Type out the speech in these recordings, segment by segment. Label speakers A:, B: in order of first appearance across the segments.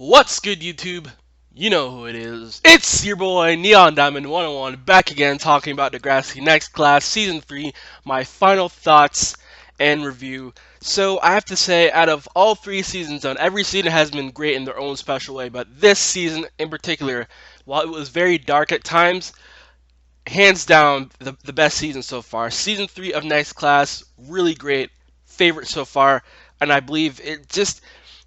A: What's good, YouTube? You know who it is. It's your boy Neon Diamond 101 back again talking about Degrassi Next Class Season 3, my final thoughts and review. So, I have to say, out of all three seasons done, every season has been great in their own special way, but this season in particular, while it was very dark at times, hands down the best season so far. Season 3 of Next Class, really great. Favorite so far, and I believe it just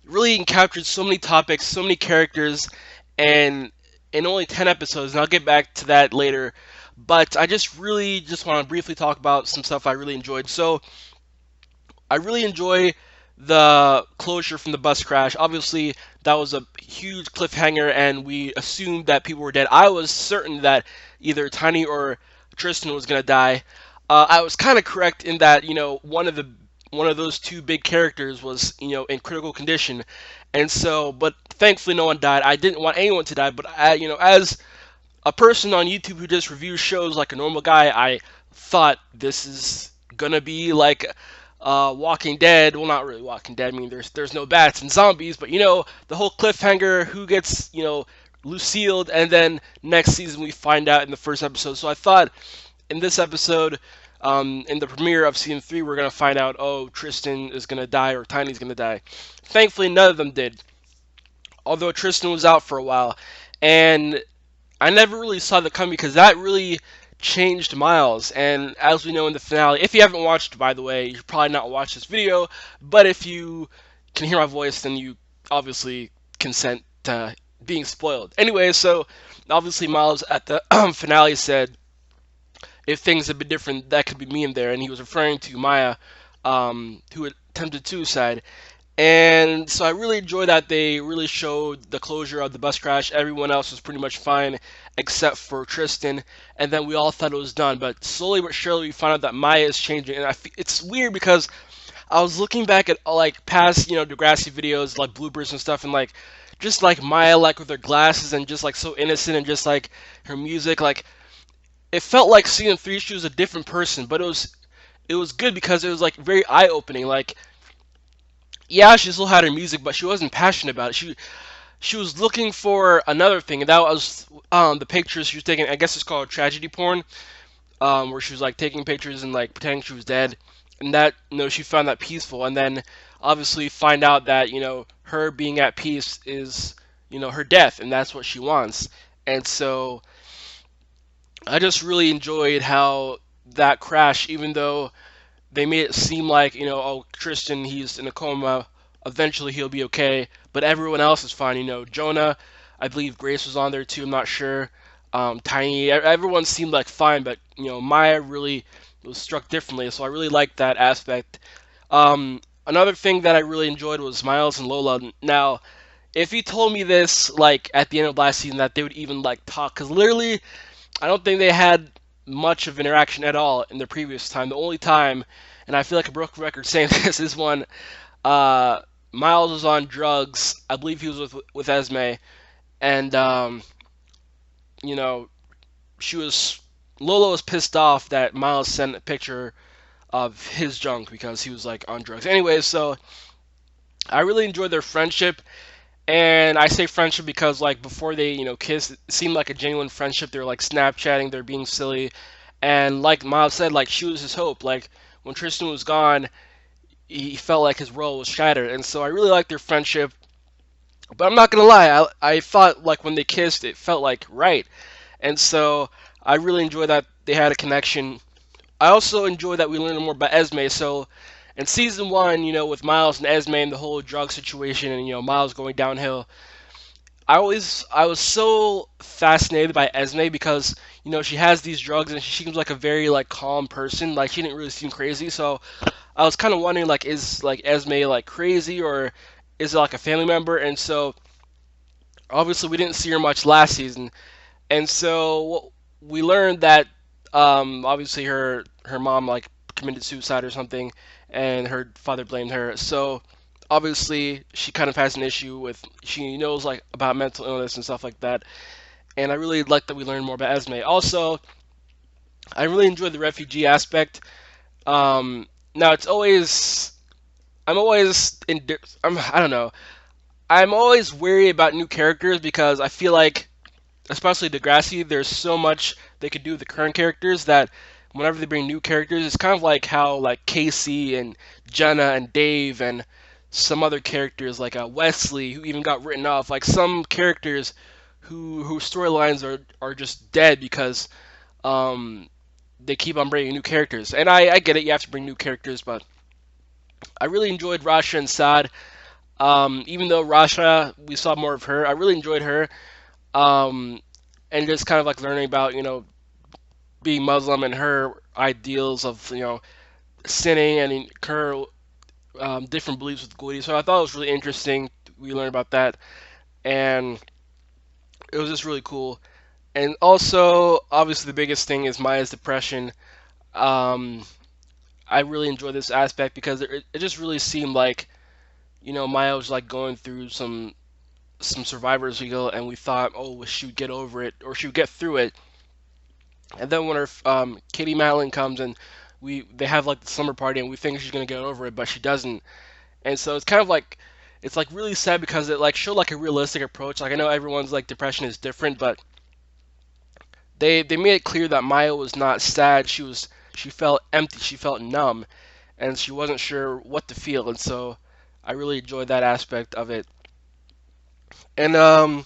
A: really captured so many topics, so many characters, and in only 10 episodes, and I'll get back to that later. But I just really just want to briefly talk about some stuff I really enjoyed. So I really enjoy the closure from the bus crash. Obviously, that was a huge cliffhanger, and we assumed that people were dead. I was certain that either Tiny or Tristan was gonna die. I was kind of correct in that one of those two big characters was in critical condition, and so but thankfully no one died. I didn't want anyone to die, but as a person on YouTube who just reviews shows like a normal guy, I thought this is gonna be like Walking Dead. Well, not really Walking Dead. I mean, there's no bats and zombies, but the whole cliffhanger, who gets Lucille, and then next season we find out in the first episode. So I thought in this episode, in the premiere of season 3, we're gonna find out, oh, Tristan is gonna die or Tiny's gonna die. Thankfully, none of them did. Although Tristan was out for a while, and I never really saw that coming because that really changed Miles. And as we know in the finale, if you haven't watched, by the way, you should probably not watch this video. But if you can hear my voice, then you obviously consent to being spoiled. Anyway, so obviously Miles at the finale said, if things had been different, that could be me in there. And he was referring to Maya, who attempted suicide. And so I really enjoy that they really showed the closure of the bus crash. Everyone else was pretty much fine except for Tristan. And then we all thought it was done. But slowly but surely we find out that Maya is changing. And it's weird because I was looking back at like past, Degrassi videos, like bloopers and stuff, and like just like Maya, like with her glasses and just like so innocent, and just like her music, like it felt like season 3 she was a different person. But it was good because it was like very eye opening. Like, yeah, she still had her music, but she wasn't passionate about it. She was looking for another thing, and that was the pictures she was taking. I guess it's called tragedy porn, where she was like taking pictures and like pretending she was dead, and that she found that peaceful, and then obviously find out that her being at peace is her death, and that's what she wants. And so I just really enjoyed how that crash, even though they made it seem like, oh, Tristan, he's in a coma. Eventually he'll be okay. But everyone else is fine. Jonah, I believe Grace was on there too. I'm not sure. Tiny, everyone seemed like fine, but Maya really was struck differently. So I really liked that aspect. Another thing that I really enjoyed was Miles and Lola. Now, if you told me this like at the end of last season that they would even like talk, because literally I don't think they had much of interaction at all in the previous time. The only time, and I feel like a broken record saying this, is when uh, Miles was on drugs. I believe he was with Esme, and you know she was Lola was pissed off that Miles sent a picture of his junk because he was like on drugs. Anyway, so I really enjoyed their friendship. And I say friendship because, like, before they, kissed, it seemed like a genuine friendship. They were, like, Snapchatting, they're being silly. And, like Miles said, like, she was his hope. Like, when Tristan was gone, he felt like his world was shattered. And so I really liked their friendship. But I'm not gonna lie, I thought, like, when they kissed, it felt, like, right. And so I really enjoyed that they had a connection. I also enjoy that we learned more about Esme. So in season 1, with Miles and Esme and the whole drug situation, and Miles going downhill, I was so fascinated by Esme because she has these drugs and she seems like a very like calm person. Like, she didn't really seem crazy. So I was kind of wondering, like, is like Esme like crazy, or is it like a family member? And so obviously we didn't see her much last season, and so we learned that obviously her mom like committed suicide or something, and her father blamed her. So obviously she kind of has an issue with, she knows like about mental illness and stuff like that. And I really like that we learned more about Esme. Also, I really enjoyed the refugee aspect. Now it's always I'm always in I don't know. I'm always wary about new characters because I feel like, especially Degrassi, there's so much they could do with the current characters that whenever they bring new characters, it's kind of like how like Casey and Jenna and Dave and some other characters like Wesley, who even got written off, like some characters whose storylines are just dead because um, they keep on bringing new characters. And I get it, you have to bring new characters, but I really enjoyed Rasha and Sad. Even though Rasha, we saw more of her, I really enjoyed her. Um, and just kind of like learning about being Muslim and her ideals of sinning and her different beliefs with Goody. So I thought it was really interesting. We learned about that, and it was just really cool. And also, obviously, the biggest thing is Maya's depression. Um, I really enjoyed this aspect because it just really seemed like Maya was like going through some survivor's guilt, and we thought, oh, she would get over it or she would get through it. And then when her Katie Madeline comes and they have like the slumber party, and we think she's gonna get over it, but she doesn't. And so it's kind of like it's like really sad because it like showed like a realistic approach. Like I know everyone's like depression is different, but they made it clear that Maya was not sad. She felt empty. She felt numb, and she wasn't sure what to feel. And so I really enjoyed that aspect of it. And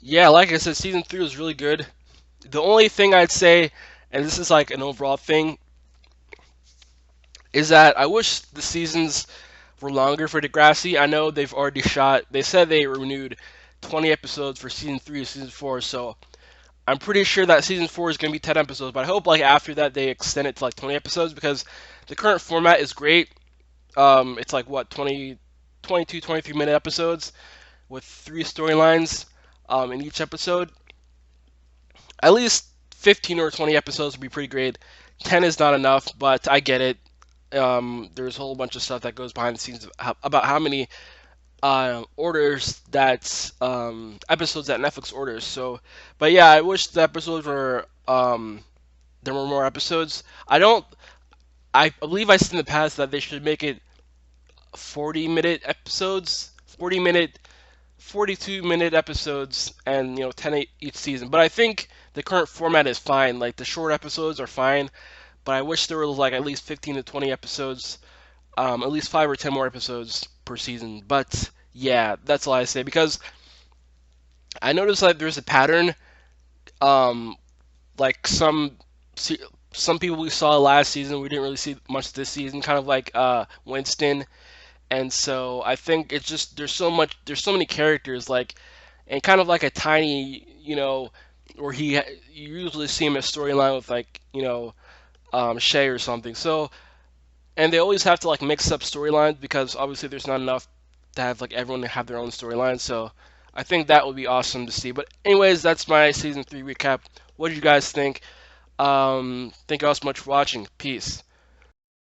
A: yeah, like I said, season three was really good. The only thing I'd say, and this is like an overall thing, is that I wish the seasons were longer for Degrassi. I know they've already shot. They said they renewed 20 episodes for season three and season four, so I'm pretty sure that season four is going to be 10 episodes. But I hope like after that they extend it to like 20 episodes because the current format is great. It's like what 22, 23-minute episodes with three storylines in each episode. At least 15 or 20 episodes would be pretty great. 10 is not enough, but I get it. There's a whole bunch of stuff that goes behind the scenes about how many orders that episodes that Netflix orders. So, but yeah, I wish the episodes were there were more episodes. I don't. I believe I said in the past that they should make it 40-minute episodes, 40-minute 42-minute episodes, and 10 each season. But I think the current format is fine. Like the short episodes are fine, but I wish there were like at least 15 to 20 episodes, at least 5 or 10 more episodes per season. But yeah, that's all I say because I noticed that there's a pattern. Um, like some people we saw last season, we didn't really see much this season. Kind of like Winston, and so I think it's just there's so many characters like, and kind of like a tiny where you usually see him a storyline with like Shay or something. So and they always have to like mix up storylines because obviously there's not enough to have like everyone to have their own storyline. So I think that would be awesome to see. But anyways, that's my season three recap. What did you guys think? Thank you all so much for watching. Peace.